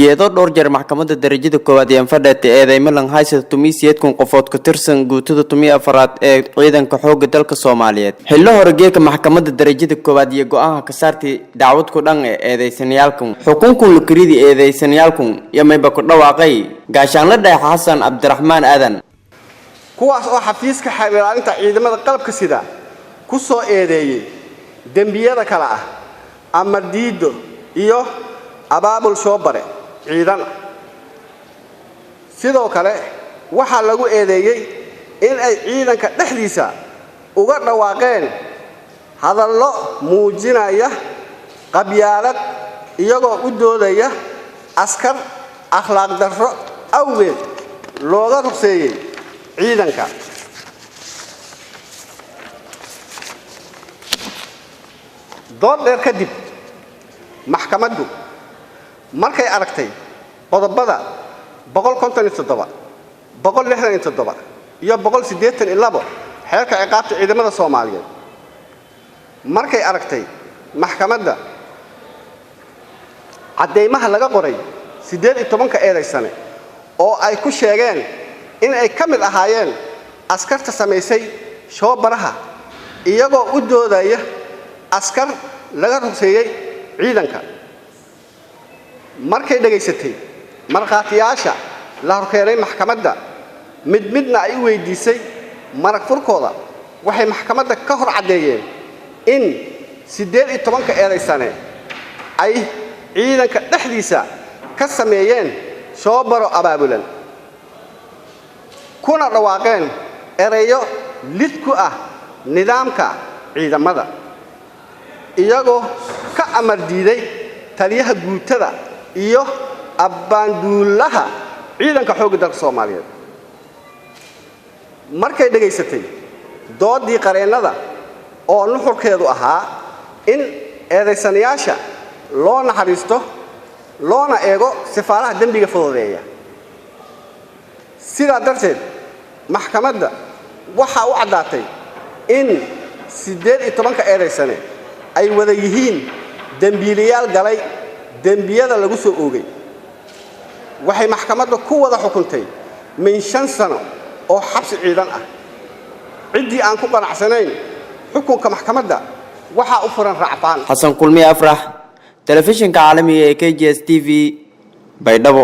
iyadoo dhowr jeer maxkamadda darajada koowaad ee fadhiga eedeymo lan haysta tumiisiyeedkun qofood ka tirsan guutada 14 ee ciidanka xoogga dalka Soomaaliyeed xillo horgeeka maxkamadda darajada koowaad iyo go'aanka ka saartay dacwad ku dhan ee eedeysanayaalkan xukunkun lukridi eedeysanayaalkan yamayba ku dhawaaqay gaashaanle Dheex Xasan Cabdiraxmaan Aadan kuwaas oo xafiiska xeelaalinta ciidamada qalabka sida ku soo eedeeyay dambiyada kala ah ama diido iyo abaabul soo bare ciidan sidoo kale waxa lagu eedeeyay in ay ciidanka dhexdiisa uga dhawaaqeen hadallo muujinaya qabyaalad iyagoo u doodaya askar akhlaaq darro awgeed looga ruqseeyay ciidanka dood dheer kadib maxkamaddu markay aragtay qodobada 157 167 iyo 182 xeerka ciqaabta ciidamada Soomaaliyeed markay aragtay maxkamadda cadeymaha laga qoray 18 eedaysane oo ay ku sheegeen in ay kamid ahaayeen askarta sameysay shoobaraha iyagoo u doodaya askar laga ruqseeyay ciidanka markay dhageysatay marqaatiyaasha la horkeenay maxkamadda midna ay weydiisay marag furkooda waxay maxkamadda ka hor cadeeyeen in 18 eedaysane ay ciidanka dhexdiisa ka sameeyeen shoobaro abaabulan kuna dhawaaqeen ereyo lid ku ah nidaamka ciidamada iyagoo ka amar diiday taliyaha guutada iyo abbaanduulaha ciidanka xoogga dalka Soomaaliyeed markay dhageysatay doodii qareennada oo nuxurkeedu ahaa in eedeysanayaasha loo naxariisto loona eego sifaaraha dambiga fududeeya sidaa darteed maxkamadda waxa u cadaatay in 18 eedeysane ay wada yihiin dambiilayaal galay dambiyada lagu soo oogay waxay maxkamadda ku wada xukuntay min 5 sano oo xabsi ciidan ah cidii aan ku qanacsanayn xukunka maxkamadda waxa u furan racfaan Xasan Kulmi Afrax telefishinka caalamiga ee KGS TV Baydhabo